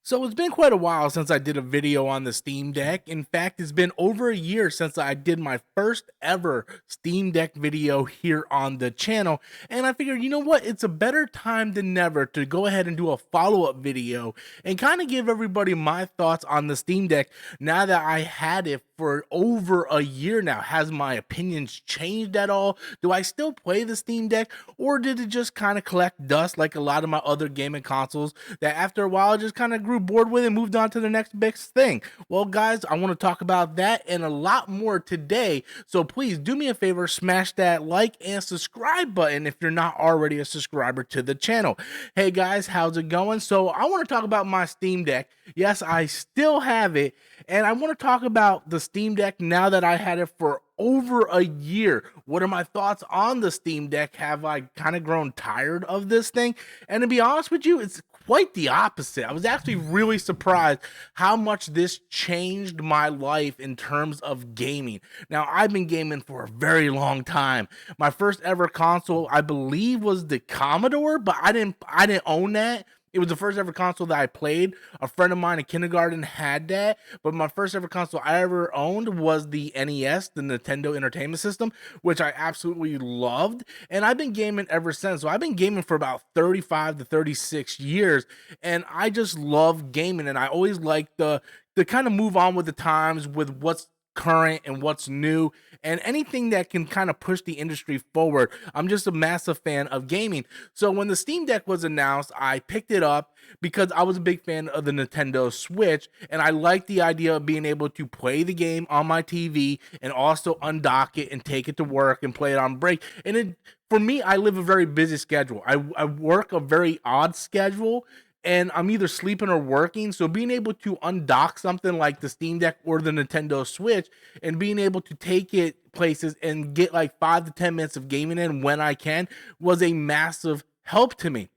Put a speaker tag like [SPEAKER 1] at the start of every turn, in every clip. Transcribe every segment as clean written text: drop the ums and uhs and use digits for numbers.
[SPEAKER 1] So it's been quite a while since I did a video on the Steam Deck. In fact, it's been over a year since I did my first ever Steam Deck video here on the channel. And I figured, you know what? It's a better time than never to go ahead and do a follow-up video and kind of give everybody my thoughts on the Steam Deck now that I had it for over a year now. Has my opinions changed at all? Do I still play the Steam Deck, or did it just kind of collect dust like a lot of my other gaming consoles that after a while I just kind of grew bored with and moved on to the next big thing? Well, guys, I want to talk about that and a lot more today. So please do me a favor, smash that like and subscribe button if you're not already a subscriber to the channel. Hey guys, how's it going? So I want to talk about my Steam Deck. Yes, I still have it, and I want to talk about the Steam Deck now that I had it for over a year. What are my thoughts on the Steam Deck? Have I kind of grown tired of this thing? And to be honest with you, it's quite the opposite. I was actually really surprised how much this changed my life in terms of gaming. Now, I've been gaming for a very long time. My first ever console, I believe, was the Commodore, but I didn't own that. It was the first ever console that I played. A friend of mine in kindergarten had that, but my first ever console I ever owned was the NES, the Nintendo Entertainment System, which I absolutely loved. And I've been gaming ever since. So I've been gaming for about 35 to 36 years, and I just love gaming. And I always like the kind of move on with the times with what's current and what's new and anything that can kind of push the industry forward. I'm just a massive fan of gaming. So when the Steam Deck was announced, I picked it up because I was a big fan of the Nintendo Switch, and I liked the idea of being able to play the game on my TV and also undock it and take it to work and play it on break. And for me, I live a very busy schedule. I work a very odd schedule, and I'm either sleeping or working. So being able to undock something like the Steam Deck or the Nintendo Switch and being able to take it places and get like 5 to 10 minutes of gaming in when I can was a massive help to me.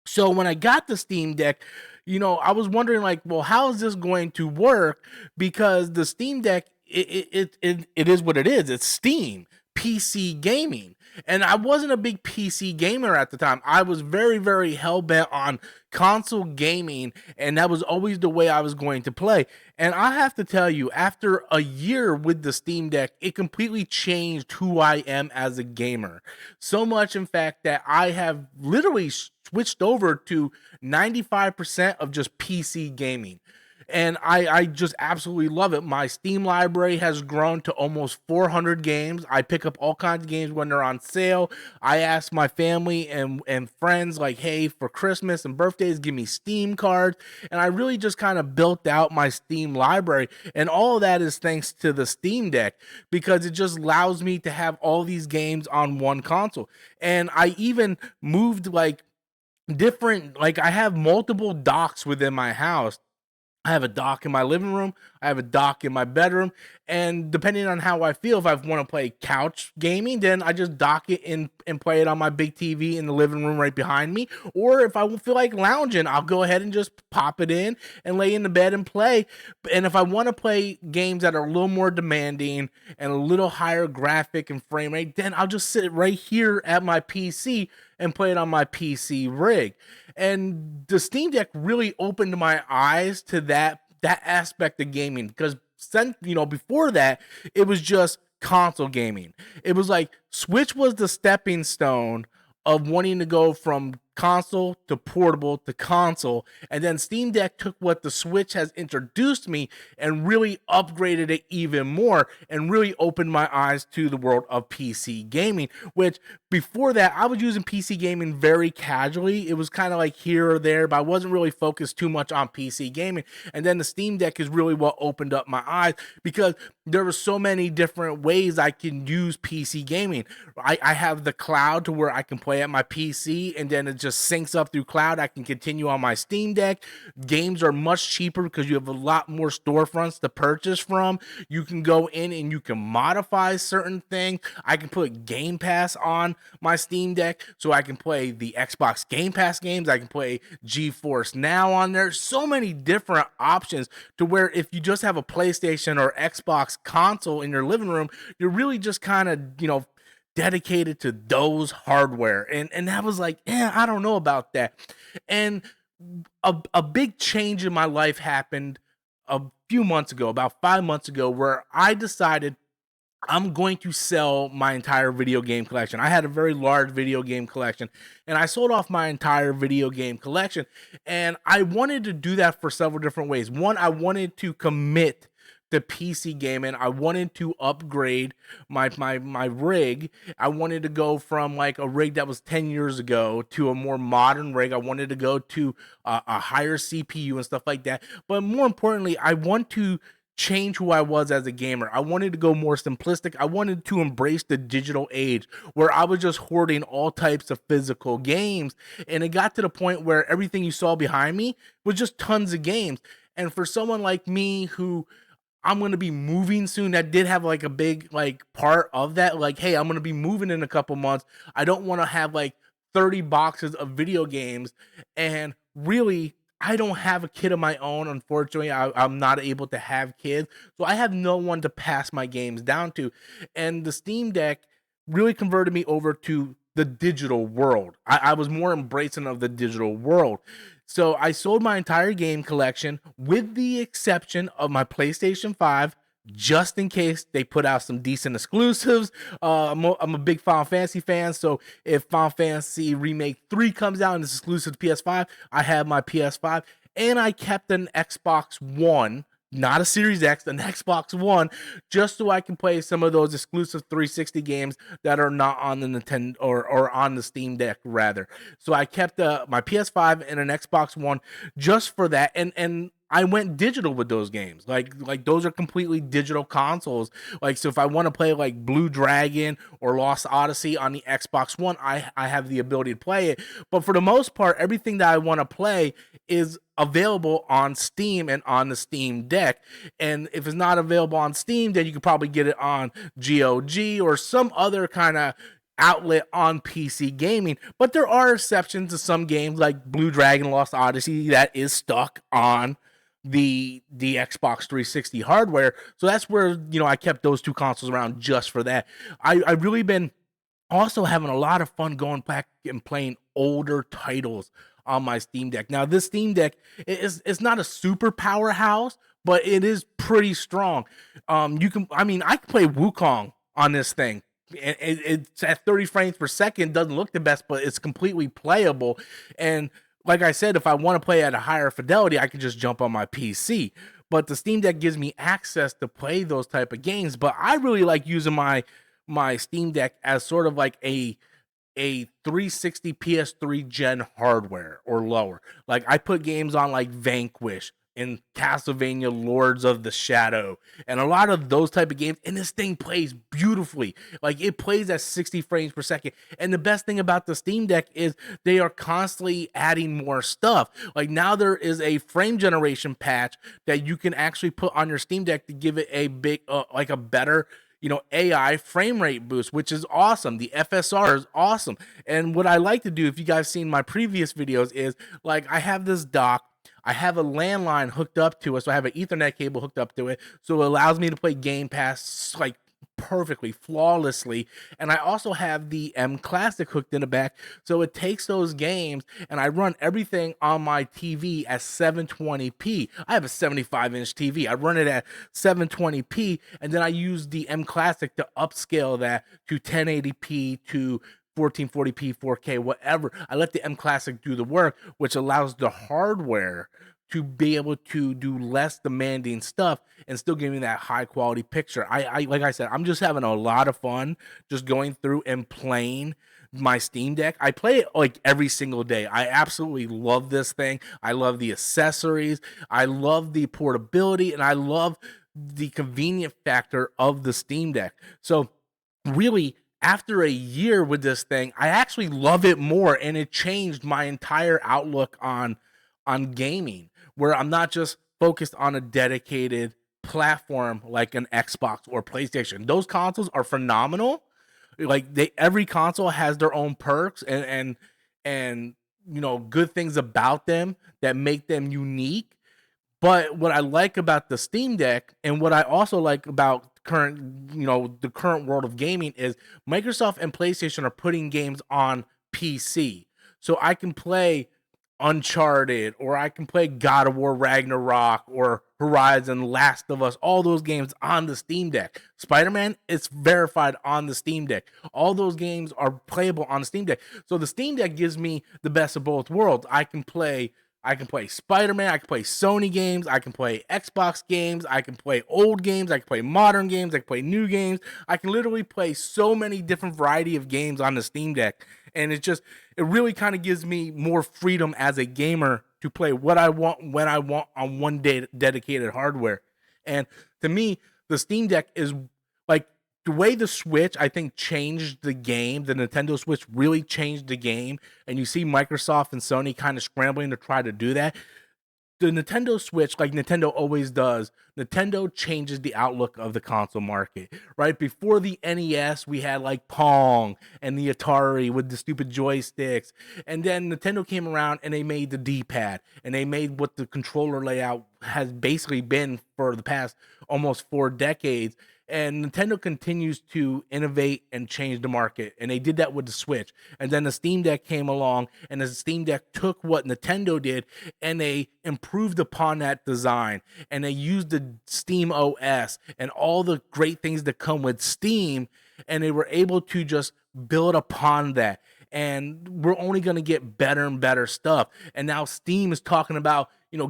[SPEAKER 1] So when I got the Steam Deck, I was wondering like, well, how is this going to work? Because the Steam Deck, it is what it is. It's Steam. PC gaming. And I wasn't a big PC gamer at the time. I was very, very hell-bent on console gaming, and that was always the way I was going to play. And I have to tell you, after a year with the Steam Deck, it completely changed who I am as a gamer. So much, in fact, that I have literally switched over to 95% of just PC gaming. And I just absolutely love it. My Steam library has grown to almost 400 games. I pick up all kinds of games when they're on sale. I ask my family and friends, like, hey, for Christmas and birthdays, give me Steam cards. And I really just kind of built out my Steam library. And all of that is thanks to the Steam Deck, because it just allows me to have all these games on one console. And I even moved like I have multiple docks within my house. I have a dock in my living room. I have a dock in my bedroom. And depending on how I feel, if I want to play couch gaming, then I just dock it in and play it on my big TV in the living room right behind me. Or if I feel like lounging, I'll go ahead and just pop it in and lay in the bed and play. And if I want to play games that are a little more demanding and a little higher graphic and frame rate, then I'll just sit right here at my PC and play it on my PC rig. And the Steam Deck really opened my eyes to that aspect of gaming, because before that it was just console gaming. It was like Switch was the stepping stone of wanting to go from console to portable to console, and then Steam Deck took what the Switch has introduced me and really upgraded it even more and really opened my eyes to the world of PC gaming, which before that I was using PC gaming very casually. It was kind of like here or there, but I wasn't really focused too much on PC gaming. And then the Steam Deck is really what opened up my eyes, because there were so many different ways I can use PC gaming. I have the cloud to where I can play at my PC, and then it just syncs up through cloud. I can continue on my Steam Deck. Games are much cheaper because you have a lot more storefronts to purchase from. You can go in and you can modify certain things. I can put Game Pass on my Steam Deck, so I can play the Xbox Game Pass games. I can play GeForce Now on there. So many different options, to where if you just have a PlayStation or Xbox console in your living room, you're really just kind of, dedicated to those hardware. And that was like, I don't know about that. And a big change in my life happened a few months ago, about 5 months ago, where I decided I'm going to sell my entire video game collection. I had a very large video game collection, and I sold off my entire video game collection. And I wanted to do that for several different ways. One, I wanted to commit to PC gaming. I wanted to upgrade my rig. I wanted to go from like a rig that was 10 years ago to a more modern rig. I wanted to go to a higher CPU and stuff like that. But more importantly, I want to change who I was as a gamer. I wanted to go more simplistic. I wanted to embrace the digital age where I was just hoarding all types of physical games. And it got to the point where everything you saw behind me was just tons of games. And for someone like me who I'm gonna be moving soon. That did have like a big like part of that. Like, hey, I'm gonna be moving in a couple months. I don't want to have like 30 boxes of video games. And really, I don't have a kid of my own. Unfortunately, I'm not able to have kids. So I have no one to pass my games down to. And the Steam Deck really converted me over to the digital world. I was more embracing of the digital world. So I sold my entire game collection with the exception of my PlayStation 5, just in case they put out some decent exclusives. I'm a big Final Fantasy fan, so if Final Fantasy Remake 3 comes out and it's exclusive to PS5, I have my PS5. And I kept an Xbox One, not a Series X, an Xbox One, just so I can play some of those exclusive 360 games that are not on the Nintendo or on the Steam Deck rather. So I kept my PS5 and an Xbox One just for that, and I went digital with those games. Like those are completely digital consoles. Like so if I want to play like Blue Dragon or Lost Odyssey on the Xbox One, I have the ability to play it. But for the most part, everything that I want to play is available on Steam and on the Steam Deck. And if it's not available on Steam, then you can probably get it on GOG or some other kind of outlet on PC gaming. But there are exceptions to some games like Blue Dragon Lost Odyssey that is stuck on the Xbox 360 hardware. So that's where, I kept those two consoles around just for that. I really been also having a lot of fun going back and playing older titles on my Steam Deck. Now, this Steam Deck is it's not a super powerhouse, but it is pretty strong. I can play Wukong on this thing. It's at 30 frames per second, doesn't look the best, but it's completely playable. And like I said, if I want to play at a higher fidelity, I can just jump on my PC. But the Steam Deck gives me access to play those type of games. But I really like using my Steam Deck as sort of like a 360 PS3 gen hardware or lower. Like I put games on like Vanquish and Castlevania Lords of the Shadow and a lot of those type of games, and this thing plays beautifully. Like it plays at 60 frames per second. And the best thing about the Steam Deck is they are constantly adding more stuff. Like now there is a frame generation patch that you can actually put on your Steam Deck to give it a big like a better AI frame rate boost, which is awesome. The FSR is awesome. And what I like to do, if you guys seen my previous videos, is like I have this dock, I have a landline hooked up to it, so I have an Ethernet cable hooked up to it, so it allows me to play Game Pass like perfectly, flawlessly. And I also have the M Classic hooked in the back, so it takes those games and I run everything on my TV at 720p. I have a 75-inch TV. I run it at 720p, and then I use the M Classic to upscale that to 1080p to 1440p, 4K, whatever. I let the M Classic do the work, which allows the hardware to be able to do less demanding stuff and still give me that high quality picture. I like I said, I'm just having a lot of fun just going through and playing my Steam Deck. I play it like every single day. I absolutely love this thing. I love the accessories. I love the portability, and I love the convenient factor of the Steam Deck. So really, after a year with this thing, I actually love it more, and it changed my entire outlook on gaming, where I'm not just focused on a dedicated platform like an Xbox or PlayStation. Those consoles are phenomenal. Like every console has their own perks and good things about them that make them unique. But what I like about the Steam Deck and what I also like about the current world of gaming is Microsoft and PlayStation are putting games on PC. So I can play Uncharted, or I can play God of War Ragnarok or Horizon, Last of Us, all those games on the Steam Deck. Spider-Man, it's verified on the Steam Deck. All those games are playable on the Steam Deck. So the Steam Deck gives me the best of both worlds. I can play Spider-Man, I can play Sony games, I can play Xbox games, I can play old games, I can play modern games, I can play new games. I can literally play so many different variety of games on the Steam Deck. And it really kind of gives me more freedom as a gamer to play what I want when I want on one day dedicated hardware. And to me, the Steam Deck is like the way the Switch, I think, changed the game. The Nintendo Switch really changed the game. And you see Microsoft and Sony kind of scrambling to try to do that. The Nintendo Switch, like Nintendo always does, Nintendo changes the outlook of the console market. Right before the NES, we had like Pong and the Atari with the stupid joysticks, and then Nintendo came around and they made the D-pad, and they made what the controller layout has basically been for the past almost 4 decades. And Nintendo continues to innovate and change the market, and they did that with the Switch. And then the Steam Deck came along, and the Steam Deck took what Nintendo did and they improved upon that design, and they used the Steam OS and all the great things that come with Steam, and they were able to just build upon that. And we're only going to get better and better stuff. And now Steam is talking about,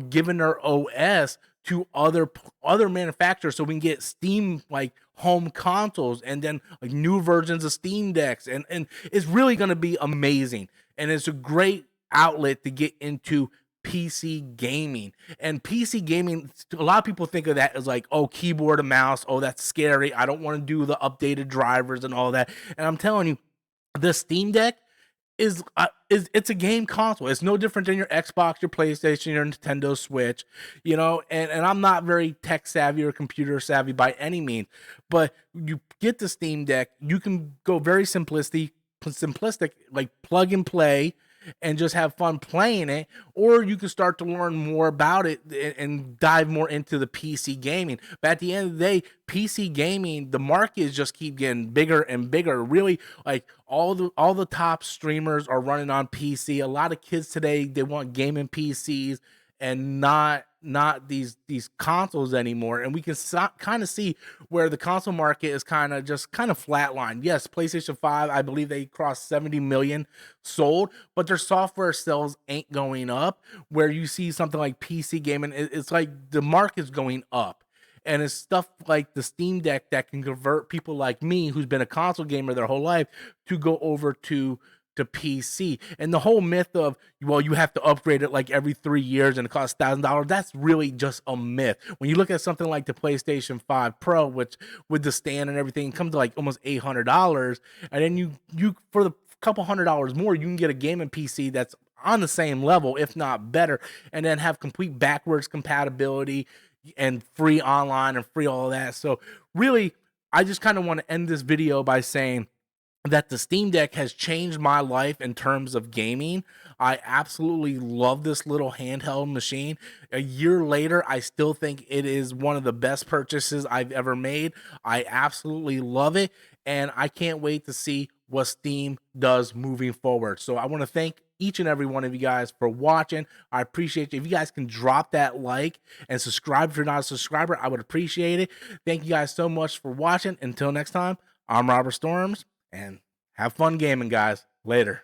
[SPEAKER 1] giving their OS to other manufacturers, so we can get Steam like home consoles, and then like new versions of Steam Decks, and it's really going to be amazing. And it's a great outlet to get into PC gaming. And PC gaming, a lot of people think of that as like, oh, keyboard and mouse, oh, that's scary, I don't want to do the updated drivers and all that. And I'm telling you, the Steam Deck is it's a game console. It's no different than your Xbox, your PlayStation, your Nintendo Switch, and I'm not very tech savvy or computer savvy by any means, but you get the Steam Deck, you can go very simplistic, like plug and play and just have fun playing it, or you can start to learn more about it and dive more into the PC gaming. But at the end of the day, PC gaming, the market is just keep getting bigger and bigger. Really, like all the top streamers are running on PC. A lot of kids today, they want gaming PCs and not these consoles anymore. And we can kind of see where the console market is kind of flatlined. Yes, PlayStation 5, I believe they crossed 70 million sold, but their software sales ain't going up. Where you see something like PC gaming, it's like the market's going up. And it's stuff like the Steam Deck that can convert people like me, who's been a console gamer their whole life, to go over to PC. And the whole myth of, well, you have to upgrade it like every 3 years and it costs $1,000, that's really just a myth. When you look at something like the PlayStation 5 Pro, which with the stand and everything comes to like almost $800, and then you for the couple $100 more, you can get a gaming PC that's on the same level, if not better, and then have complete backwards compatibility and free online and free all of that. So really, I just kind of want to end this video by saying that the Steam Deck has changed my life in terms of gaming. I absolutely love this little handheld machine. A year later, I still think it is one of the best purchases I've ever made. I absolutely love it, and I can't wait to see what Steam does moving forward. So I want to thank each and every one of you guys for watching. I appreciate you. If you guys can drop that like and subscribe if you're not a subscriber, I would appreciate it. Thank you guys so much for watching. Until next time, I'm Robert Storms, and have fun gaming, guys. Later.